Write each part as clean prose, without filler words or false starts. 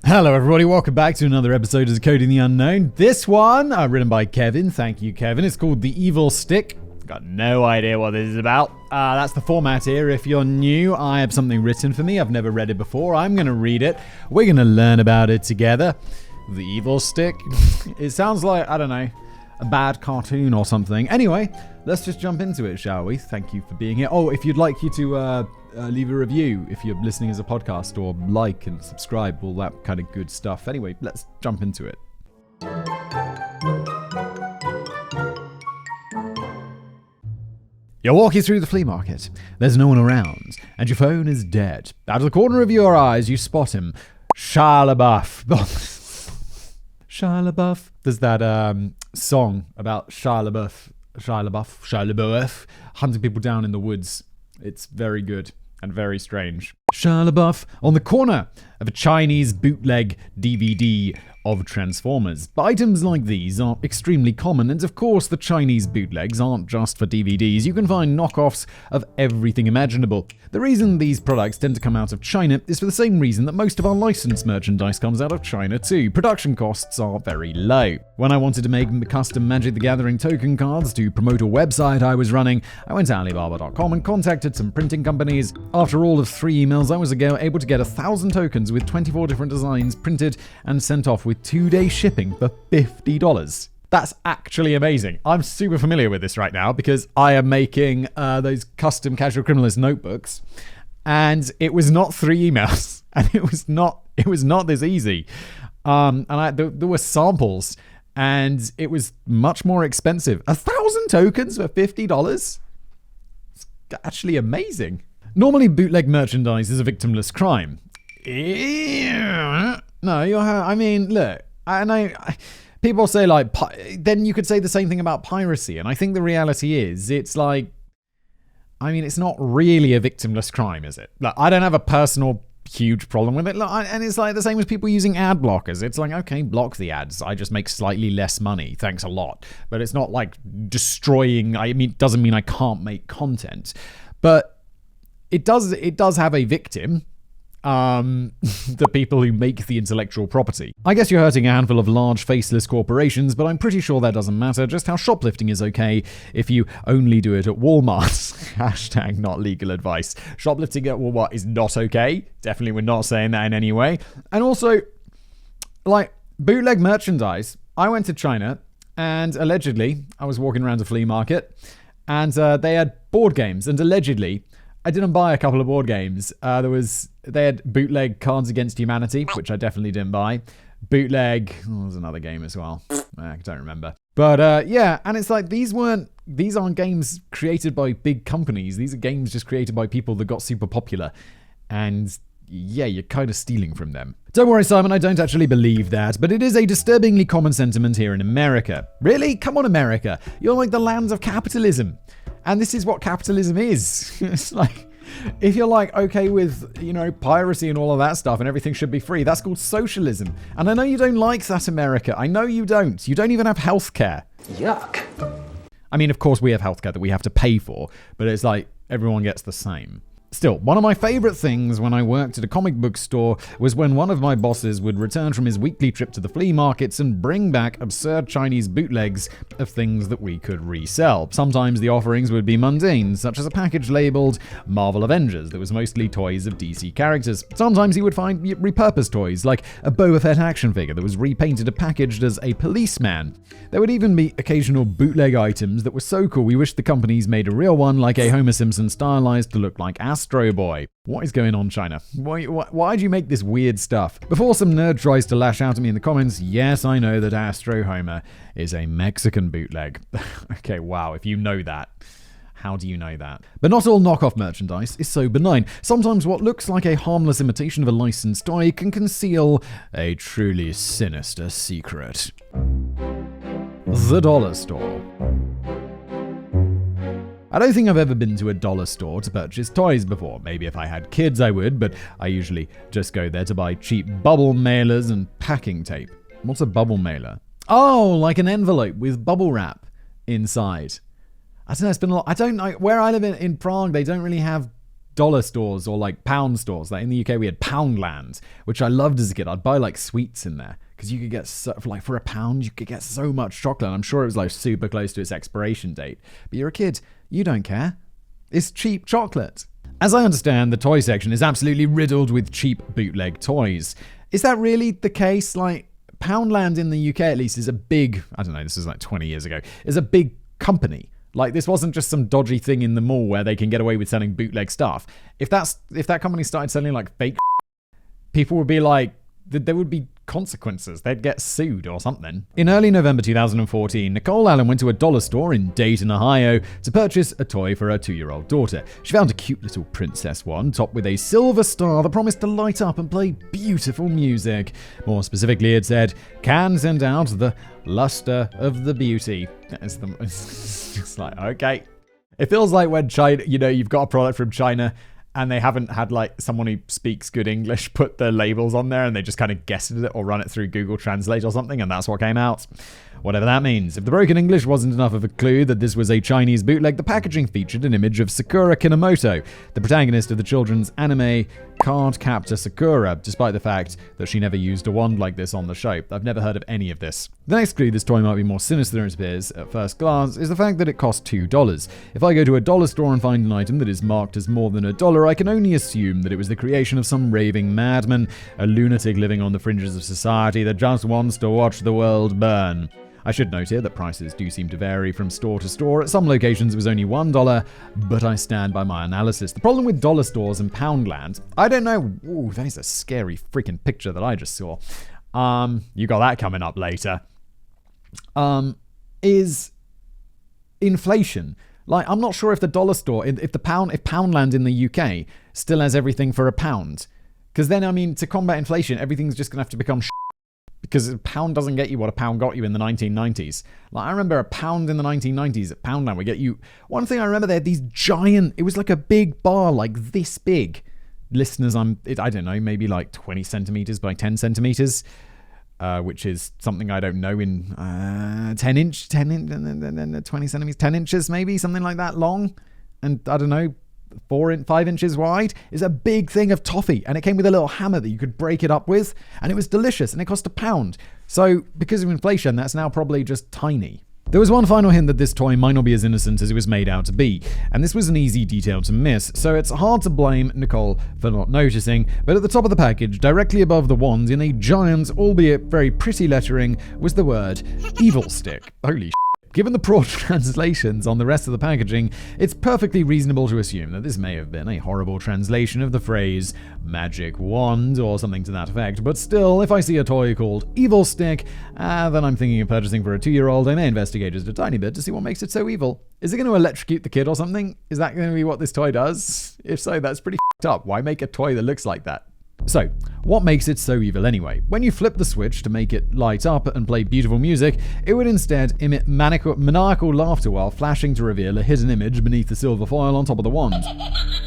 Hello everybody, welcome back to another episode of Coding the Unknown. This one, written by Kevin. Thank you, Kevin. It's called The Evilstick. Got no idea what this is about. That's the format here. If you're new, I have something written for me. I've never read it before. I'm going to read it. We're going to learn about it together. The Evilstick. It sounds like, I don't know, a bad cartoon or something. Anyway, let's just jump into it, shall we? Thank you for being here. Oh, if you'd like you to leave a review if you're listening as a podcast, or like and subscribe, all that kind of good stuff. Anyway, let's jump into it. You're walking through the flea market. There's no one around, and your phone is dead. Out of the corner of your eyes, you spot him. Shia LaBeouf. Shia LaBeouf. There's that song about Shia LaBeouf hunting people down in the woods. It's very good and very strange. Shia LaBeouf on the corner of a Chinese bootleg DVD of Transformers. But items like these are extremely common, and of course the Chinese bootlegs aren't just for DVDs. You can find knockoffs of everything imaginable. The reason these products tend to come out of China is for the same reason that most of our licensed merchandise comes out of China too. Production costs are very low. When I wanted to make custom Magic the Gathering token cards to promote a website I was running, I went to Alibaba.com and contacted some printing companies. After all of 3 emails, I was able to get 1,000 tokens with 24 different designs printed and sent off with 2-day shipping for $50. That's actually amazing. I'm super familiar with this right now because I am making those custom Casual Criminalist notebooks, and it was not 3 emails, and it was not this easy. There were samples, and it was much more expensive. 1,000 tokens for $50? It's actually amazing. Normally, bootleg merchandise is a victimless crime. No, look, I know people say then you could say the same thing about piracy, and I think the reality is it's like, it's not really a victimless crime, is it? Like, I don't have a personal huge problem with it, and it's like the same as people using ad blockers. It's like, okay, block the ads. I just make slightly less money. Thanks a lot. But it's not like destroying. It doesn't mean I can't make content, but it does have a victim. The people who make the intellectual property. I guess you're hurting a handful of large faceless corporations, but I'm pretty sure that doesn't matter. Just how shoplifting is okay if you only do it at Walmart. Hashtag not legal advice. Shoplifting at Walmart is not okay. Definitely we're not saying that in any way. And also, like, bootleg merchandise. I went to China, and allegedly, I was walking around a flea market, and they had board games, and allegedly, I didn't buy a couple of board games. They had bootleg Cards Against Humanity, which I definitely didn't buy. Bootleg, there was another game as well. I don't remember. But yeah, and it's like these aren't games created by big companies. These are games just created by people that got super popular. And yeah, you're kind of stealing from them. Don't worry, Simon, I don't actually believe that, but it is a disturbingly common sentiment here in America. Really? Come on, America. You're like the lands of capitalism. And this is what capitalism is. It's like, if you're like okay with, piracy and all of that stuff and everything should be free, that's called socialism. And I know you don't like that, America. I know you don't. You don't even have healthcare. Yuck. Of course we have healthcare that we have to pay for, but it's like everyone gets the same. Still, one of my favorite things when I worked at a comic book store was when one of my bosses would return from his weekly trip to the flea markets and bring back absurd Chinese bootlegs of things that we could resell. Sometimes the offerings would be mundane, such as a package labeled Marvel Avengers that was mostly toys of DC characters. Sometimes he would find repurposed toys, like a Boba Fett action figure that was repainted and packaged as a policeman. There would even be occasional bootleg items that were so cool we wished the companies made a real one, like a Homer Simpson stylized to look like Astro Boy. What is going on, China? Why do you make this weird stuff? Before some nerd tries to lash out at me in the comments, yes, I know that Astro Homer is a Mexican bootleg. Okay, wow, if you know that. How do you know that? But not all knockoff merchandise is so benign. Sometimes what looks like a harmless imitation of a licensed toy can conceal a truly sinister secret. The dollar store. I don't think I've ever been to a dollar store to purchase toys before. Maybe if I had kids I would, but I usually just go there to buy cheap bubble mailers and packing tape. What's a bubble mailer? Oh, like an envelope with bubble wrap inside. I don't know, it's been a lot. I don't know. Where I live in Prague, they don't really have dollar stores or like pound stores. Like in the UK, we had Poundland, which I loved as a kid. I'd buy like sweets in there because you could get for £1, you could get so much chocolate. I'm sure it was like super close to its expiration date. But you're a kid, you don't care. It's cheap chocolate. As I understand, the toy section is absolutely riddled with cheap bootleg toys. Is that really the case? Like, Poundland in the UK at least is a big, I don't know, this was like 20 years ago, is a big company. Like, this wasn't just some dodgy thing in the mall where they can get away with selling bootleg stuff. If that company started selling like fake, people would be like, there would be consequences. They'd get sued or something. In early November 2014, Nicole Allen went to a dollar store in Dayton, Ohio to purchase a toy for her 2-year-old daughter. She found a cute little princess one, topped with a silver star that promised to light up and play beautiful music. More specifically, it said, "Can send out the luster of the beauty." It's just like, okay. It feels like when China, you've got a product from China and they haven't had like someone who speaks good English put the labels on there and they just kind of guessed it or run it through Google Translate or something, and that's what came out. Whatever that means. If the broken English wasn't enough of a clue that this was a Chinese bootleg, the packaging featured an image of Sakura Kinomoto, the protagonist of the children's anime Card Captor Sakura, despite the fact that she never used a wand like this on the show. I've never heard of any of this. The next clue this toy might be more sinister than it appears at first glance is the fact that it cost $2. If I go to a dollar store and find an item that is marked as more than $1, I can only assume that it was the creation of some raving madman, a lunatic living on the fringes of society that just wants to watch the world burn. I should note here that prices do seem to vary from store to store. At some locations it was only $1, but I stand by my analysis. The problem with dollar stores and Poundland, I don't know, ooh, that is a scary freaking picture that I just saw. You got that coming up later. Is inflation. Like, I'm not sure if the dollar store, if Poundland in the UK still has everything for £1. Because then, I mean, to combat inflation, everything's just going to have to become because a pound doesn't get you what a pound got you in the 1990s. Like, I remember a pound in the 1990s at Poundland would get you... One thing I remember, they had these giant... It was like a big bar, like this big. Listeners, I don't know, maybe like 20 centimeters by 10 centimeters, which is something I don't know in 20 centimeters, 10 inches maybe, something like that long. And I don't know, 5 inches wide, is a big thing of toffee, and it came with a little hammer that you could break it up with, and it was delicious, and it cost £1. So because of inflation, that's now probably just tiny. There was one final hint that this toy might not be as innocent as it was made out to be, and this was an easy detail to miss, so it's hard to blame Nicole for not noticing, but at the top of the package, directly above the wand, in a giant, albeit very pretty lettering, was the word Evilstick. Holy shit. Given the poor translations on the rest of the packaging, it's perfectly reasonable to assume that this may have been a horrible translation of the phrase magic wand or something to that effect, but still, if I see a toy called Evilstick that I'm thinking of purchasing for a 2-year-old, I may investigate just a tiny bit to see what makes it so evil. Is it going to electrocute the kid or something? Is that going to be what this toy does? If so, that's pretty f***ed up. Why make a toy that looks like that? So, what makes it so evil anyway? When you flip the switch to make it light up and play beautiful music, it would instead emit maniacal laughter while flashing to reveal a hidden image beneath the silver foil on top of the wand.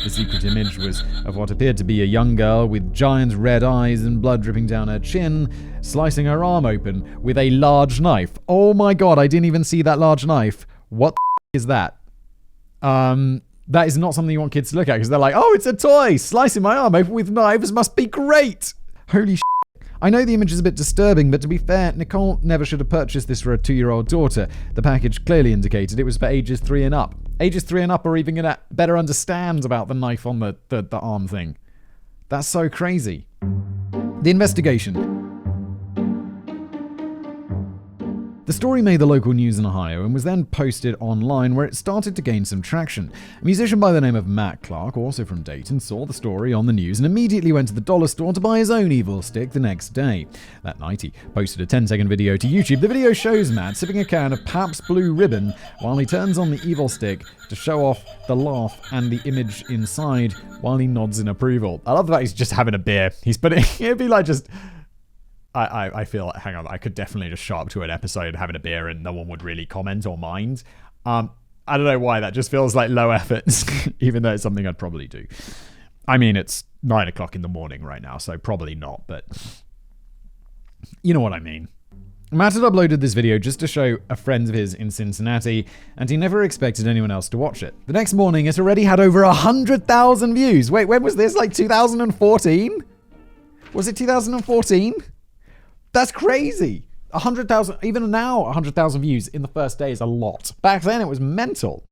The secret image was of what appeared to be a young girl with giant red eyes and blood dripping down her chin, slicing her arm open with a large knife. Oh my god, I didn't even see that large knife. What the is that? That is not something you want kids to look at because they're like, oh, it's a toy. Slicing my arm open with knives must be great. Holy shit. I know the image is a bit disturbing, but to be fair, Nicole never should have purchased this for a 2-year-old daughter. The package clearly indicated it was for ages 3 and up. Ages 3 and up are even going to better understand about the knife on the arm thing. That's so crazy. The investigation. The story made the local news in Ohio and was then posted online, where it started to gain some traction. A musician by the name of Matt Clark, also from Dayton, saw the story on the news and immediately went to the dollar store to buy his own Evilstick the next day. That night, he posted a 10-second video to YouTube. The video shows Matt sipping a can of Pabst Blue Ribbon while he turns on the Evilstick to show off the laugh and the image inside while he nods in approval. I love the fact he's just having a beer. He's putting, it'd be like just... I feel like, hang on, I could definitely just show up to an episode having a beer and no one would really comment or mind. I don't know why, that just feels like low effort, even though it's something I'd probably do. I mean, it's 9 o'clock in the morning right now, so probably not, but you know what I mean. Matt had uploaded this video just to show a friend of his in Cincinnati, and he never expected anyone else to watch it. The next morning, it already had over 100,000 views. Wait, when was this? Like 2014? Was it 2014? That's crazy. 100,000, even now, 100,000 views in the first day is a lot. Back then, it was mental.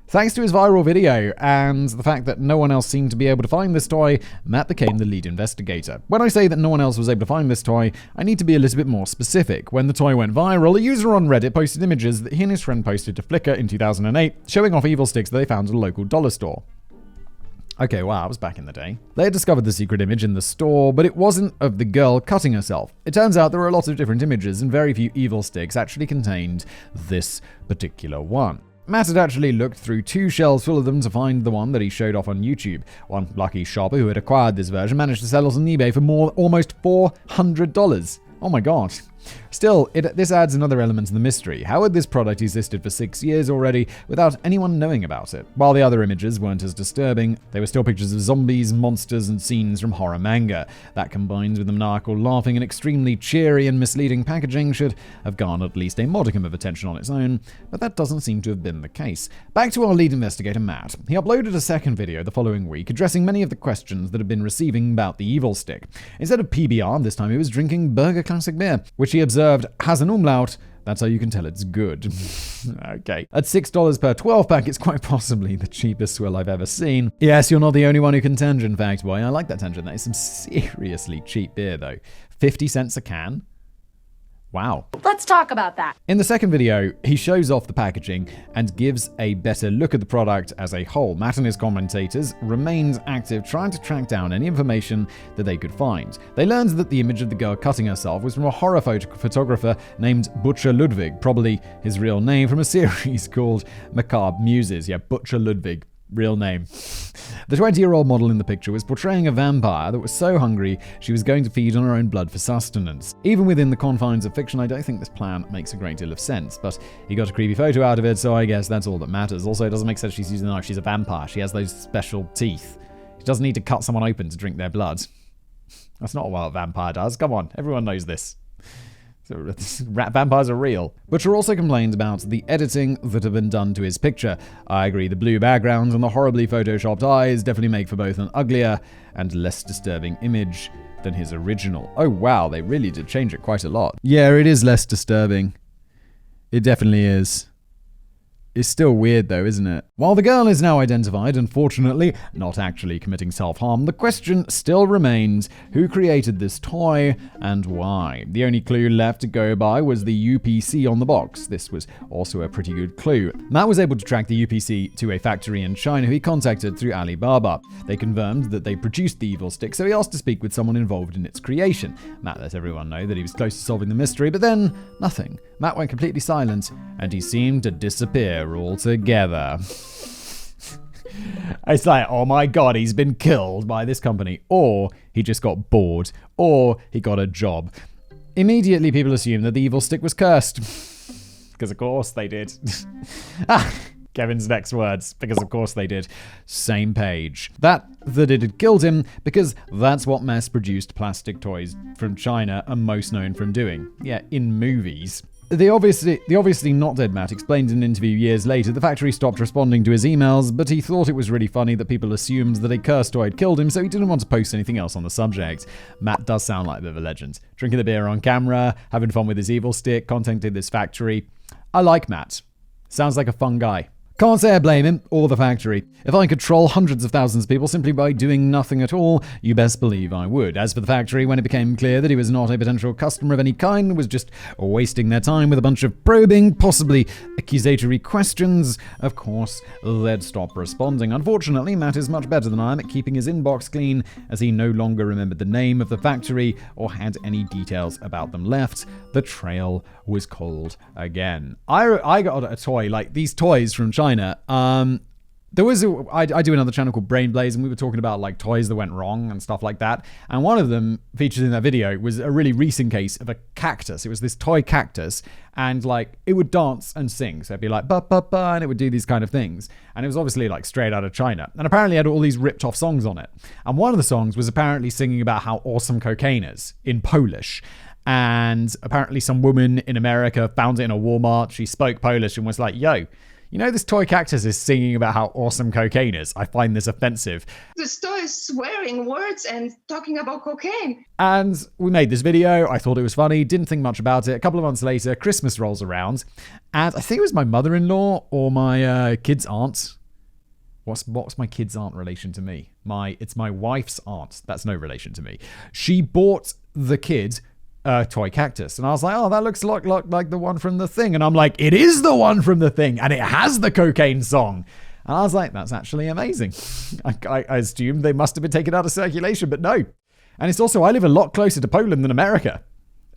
Thanks to his viral video and the fact that no one else seemed to be able to find this toy, Matt became the lead investigator. When I say that no one else was able to find this toy, I need to be a little bit more specific. When the toy went viral, a user on Reddit posted images that he and his friend posted to Flickr in 2008, showing off Evilsticks that they found at a local dollar store. Okay, wow, that was back in the day. They had discovered the secret image in the store, but it wasn't of the girl cutting herself. It turns out there were a lot of different images, and very few Evilsticks actually contained this particular one. Matt had actually looked through 2 shelves full of them to find the one that he showed off on YouTube. One lucky shopper who had acquired this version managed to sell it on eBay for almost $400. Oh my god. Still, this adds another element to the mystery. How had this product existed for 6 years already without anyone knowing about it? While the other images weren't as disturbing, they were still pictures of zombies, monsters, and scenes from horror manga. That combined with the maniacal laughing and extremely cheery and misleading packaging should have garnered at least a modicum of attention on its own, but that doesn't seem to have been the case. Back to our lead investigator, Matt. He uploaded a second video the following week addressing many of the questions that had been receiving about the Evilstick. Instead of PBR, this time he was drinking Burger Classic beer, which he observed has an umlaut. That's how you can tell it's good. Okay. At $6 per 12-pack, it's quite possibly the cheapest swill I've ever seen. Yes, you're not the only one who can tangent, fact boy. I like that tangent. That is some seriously cheap beer, though. 50 cents a can? Wow. Let's talk about that. In the second video, he shows off the packaging and gives a better look at the product as a whole. Matt and his commentators remained active, trying to track down any information that they could find. They learned that the image of the girl cutting herself was from a horror photographer named Butcher Ludwig, probably his real name from a series called Macabre Muses. Yeah, Butcher Ludwig. Real name. The 20-year-old model in the picture was portraying a vampire that was so hungry she was going to feed on her own blood for sustenance. Even within the confines of fiction, I don't think this plan makes a great deal of sense, but he got a creepy photo out of it, so I guess that's all that matters. Also, it doesn't make sense she's using a knife. She's a vampire. She has those special teeth. She doesn't need to cut someone open to drink their blood. That's not what a vampire does. Come on, everyone knows this. Rat vampires are real. Butcher also complained about the editing that had been done to his picture. I agree, the blue background and the horribly photoshopped eyes definitely make for both an uglier and less disturbing image than his original. Oh wow, they really did change it quite a lot. Yeah, it is less disturbing. It definitely is. It's still weird though, isn't it? While the girl is now identified, unfortunately, not actually committing self-harm, the question still remains, who created this toy and why? The only clue left to go by was the UPC on the box. This was also a pretty good clue. Matt was able to track the UPC to a factory in China who he contacted through Alibaba. They confirmed that they produced the Evilstick, so he asked to speak with someone involved in its creation. Matt let everyone know that he was close to solving the mystery, but then nothing. Matt went completely silent, and he seemed to disappear altogether. It's like, oh my god, he's been killed by this company, or he just got bored, or he got a job. Immediately, people assumed that the Evilstick was cursed. Because of course they did. Kevin's next words, because of course they did. Same page. That it had killed him, because that's what mass-produced plastic toys from China are most known from doing. Yeah, in movies. The obviously not dead Matt explained in an interview years later the factory stopped responding to his emails, but he thought it was really funny that people assumed that a cursed toy had killed him, so he didn't want to post anything else on the subject. Matt does sound like a bit of a legend. Drinking the beer on camera, having fun with his Evilstick, contacting this factory. I like Matt. Sounds like a fun guy. Can't say I blame him, or the factory. If I could troll hundreds of thousands of people simply by doing nothing at all, you best believe I would. As for the factory, when it became clear that he was not a potential customer of any kind, was just wasting their time with a bunch of probing, possibly accusatory questions, of course, they'd stop responding. Unfortunately, Matt is much better than I am at keeping his inbox clean, as he no longer remembered the name of the factory or had any details about them left. The trail was cold again. I got a toy, like these toys from China. There was I do another channel called Brain Blaze, and we were talking about like toys that went wrong and stuff like that. And one of them featured in that video was a really recent case of a cactus. It was this toy cactus, and like it would dance and sing. So it'd be like ba ba ba, and it would do these kind of things. And it was obviously like straight out of China. And apparently it had all these ripped off songs on it. And one of the songs was apparently singing about how awesome cocaine is in Polish. And apparently some woman in America found it in a Walmart. She spoke Polish and was like, yo, you know, this toy cactus is singing about how awesome cocaine is. I find this offensive. This toy is swearing words and talking about cocaine. And we made this video. I thought it was funny. Didn't think much about it. A couple of months later, Christmas rolls around. And I think it was my mother-in-law or my kid's aunt. What's my kid's aunt relation to me? It's my wife's aunt. That's no relation to me. She bought the kid a toy cactus. And I was like, oh, that looks like the one from The Thing. And I'm like, it is the one from The Thing. And it has the cocaine song. And I was like, that's actually amazing. I assumed they must have been taken out of circulation, but no. And it's also, I live a lot closer to Poland than America,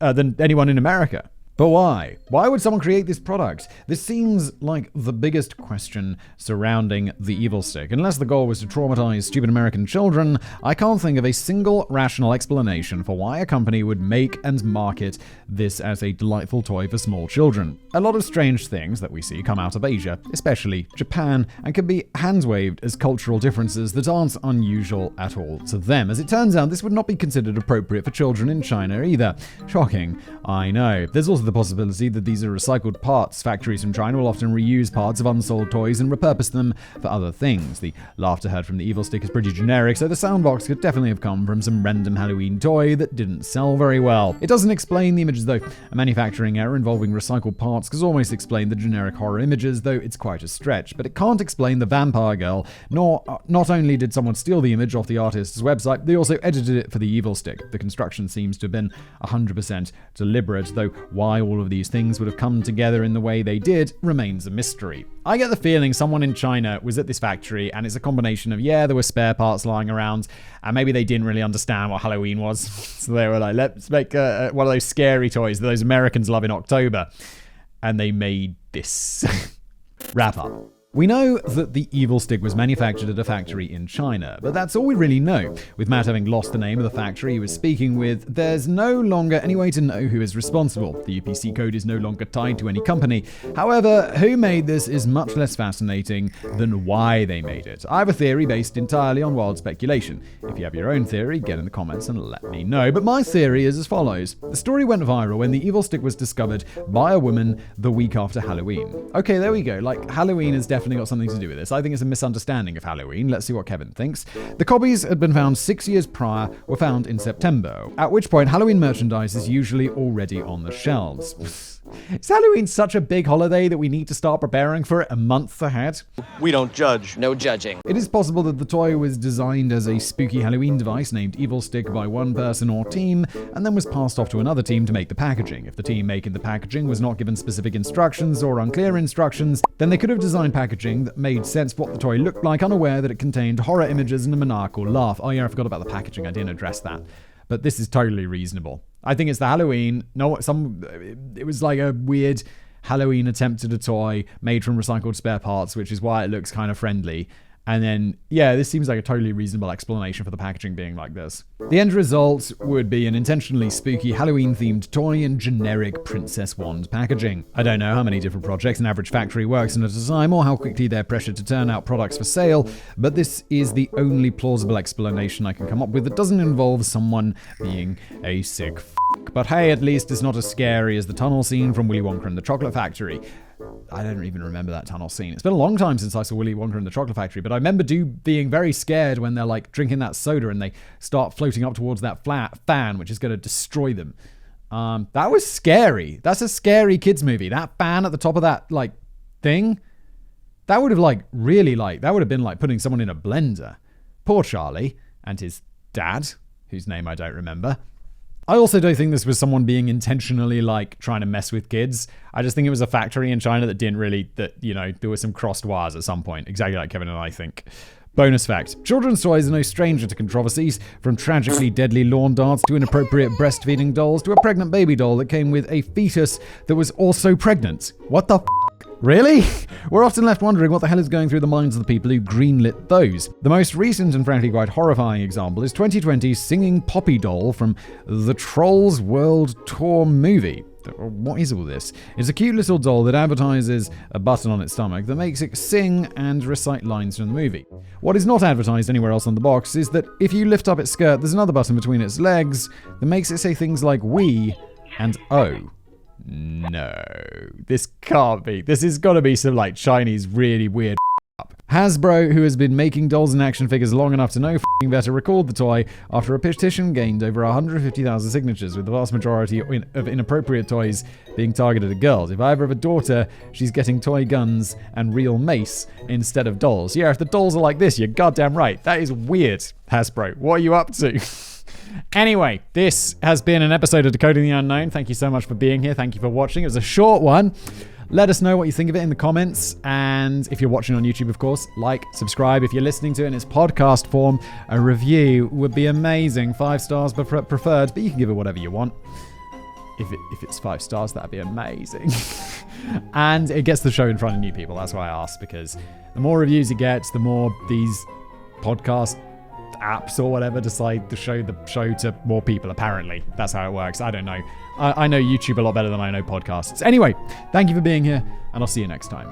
than anyone in America. But why? Why would someone create this product? This seems like the biggest question surrounding the Evilstick. Unless the goal was to traumatize stupid American children, I can't think of a single rational explanation for why a company would make and market this as a delightful toy for small children. A lot of strange things that we see come out of Asia, especially Japan, and can be hand-waved as cultural differences that aren't unusual at all to them. As it turns out, this would not be considered appropriate for children in China either. Shocking, I know. There's also the possibility that these are recycled parts. Factories from China will often reuse parts of unsold toys and repurpose them for other things. The laughter heard from the Evilstick is pretty generic, so the soundbox could definitely have come from some random Halloween toy that didn't sell very well. It doesn't explain the images though. A manufacturing error involving recycled parts could almost explain the generic horror images, though it's quite a stretch. But it can't explain the vampire girl, nor not only did someone steal the image off the artist's website, they also edited it for the Evilstick. The construction seems to have been 100% deliberate, though why all of these things would have come together in the way they did remains a mystery. I get the feeling someone in China was at this factory and it's a combination of, there were spare parts lying around and maybe they didn't really understand what Halloween was. So they were like, let's make one of those scary toys that those Americans love in October. And they made this wrap-up. We know that the Evilstick was manufactured at a factory in China, but that's all we really know. With Matt having lost the name of the factory he was speaking with, there's no longer any way to know who is responsible. The UPC code is no longer tied to any company. However, who made this is much less fascinating than why they made it. I have a theory based entirely on wild speculation. If you have your own theory, get in the comments and let me know. But my theory is as follows. The story went viral when the Evilstick was discovered by a woman the week after Halloween. Okay, there we go. Halloween is definitely got something to do with this. I think it's a misunderstanding of Halloween. Let's see what Kevin thinks. The copies had been found 6 years prior, were found in September, at which point Halloween merchandise is usually already on the shelves. Is Halloween such a big holiday that we need to start preparing for it a month ahead? We don't judge. No judging. It is possible that the toy was designed as a spooky Halloween device named Evilstick by one person or team, and then was passed off to another team to make the packaging. If the team making the packaging was not given specific instructions or unclear instructions, then they could have designed packaging that made sense for what the toy looked like, unaware that it contained horror images and a maniacal laugh. Oh yeah, I forgot about the packaging. I didn't address that. But this is totally reasonable. I think it's the Halloween. It was like a weird Halloween attempt at a toy made from recycled spare parts, which is why it looks kind of friendly. And then, this seems like a totally reasonable explanation for the packaging being like this. The end result would be an intentionally spooky Halloween-themed toy in generic Princess Wand packaging. I don't know how many different projects an average factory works in at a time or how quickly they're pressured to turn out products for sale, but this is the only plausible explanation I can come up with that doesn't involve someone being a sick f***. But hey, at least it's not as scary as the tunnel scene from Willy Wonka and the Chocolate Factory. I don't even remember that tunnel scene. It's been a long time since I saw Willy Wonka and the Chocolate Factory, but I remember being very scared when they're drinking that soda and they start floating up towards that fan, which is going to destroy them. That was scary. That's a scary kids movie. That fan at the top of that thing, that would have that would have been like putting someone in a blender. Poor Charlie and his dad, whose name I don't remember. I also don't think this was someone being intentionally trying to mess with kids. I just think it was a factory in China that there were some crossed wires at some point, exactly like Kevin and I think. Bonus fact, children's toys are no stranger to controversies, from tragically deadly lawn darts to inappropriate breastfeeding dolls to a pregnant baby doll that came with a fetus that was also pregnant. What the f***? Really? We're often left wondering what the hell is going through the minds of the people who greenlit those. The most recent and frankly quite horrifying example is 2020's singing Poppy doll from the Trolls World Tour movie. What is all this? It's a cute little doll that advertises a button on its stomach that makes it sing and recite lines from the movie. What is not advertised anywhere else on the box is that if you lift up its skirt, there's another button between its legs that makes it say things like "we" And oh, no. This can't be. This has got to be some like Chinese really weird Hasbro, who has been making dolls and action figures long enough to know f***ing better, recalled the toy after a petition gained over 150,000 signatures, with the vast majority of inappropriate toys being targeted at girls. If I ever have a daughter, she's getting toy guns and real mace instead of dolls. Yeah, if the dolls are like this, you're goddamn right. That is weird, Hasbro. What are you up to? Anyway, this has been an episode of Decoding the Unknown. Thank you so much for being here. Thank you for watching. It was a short one. Let us know what you think of it in the comments. And if you're watching on YouTube, of course, like, subscribe. If you're listening to it in its podcast form, a review would be amazing. 5 stars preferred, but you can give it whatever you want. If it's 5 stars, that'd be amazing. And it gets the show in front of new people. That's why I asked, because the more reviews it gets, the more these podcast apps or whatever decide to show the show to more people. Apparently that's how it works. I don't know. I know YouTube a lot better than I know podcasts. Anyway, thank you for being here, and I'll see you next time.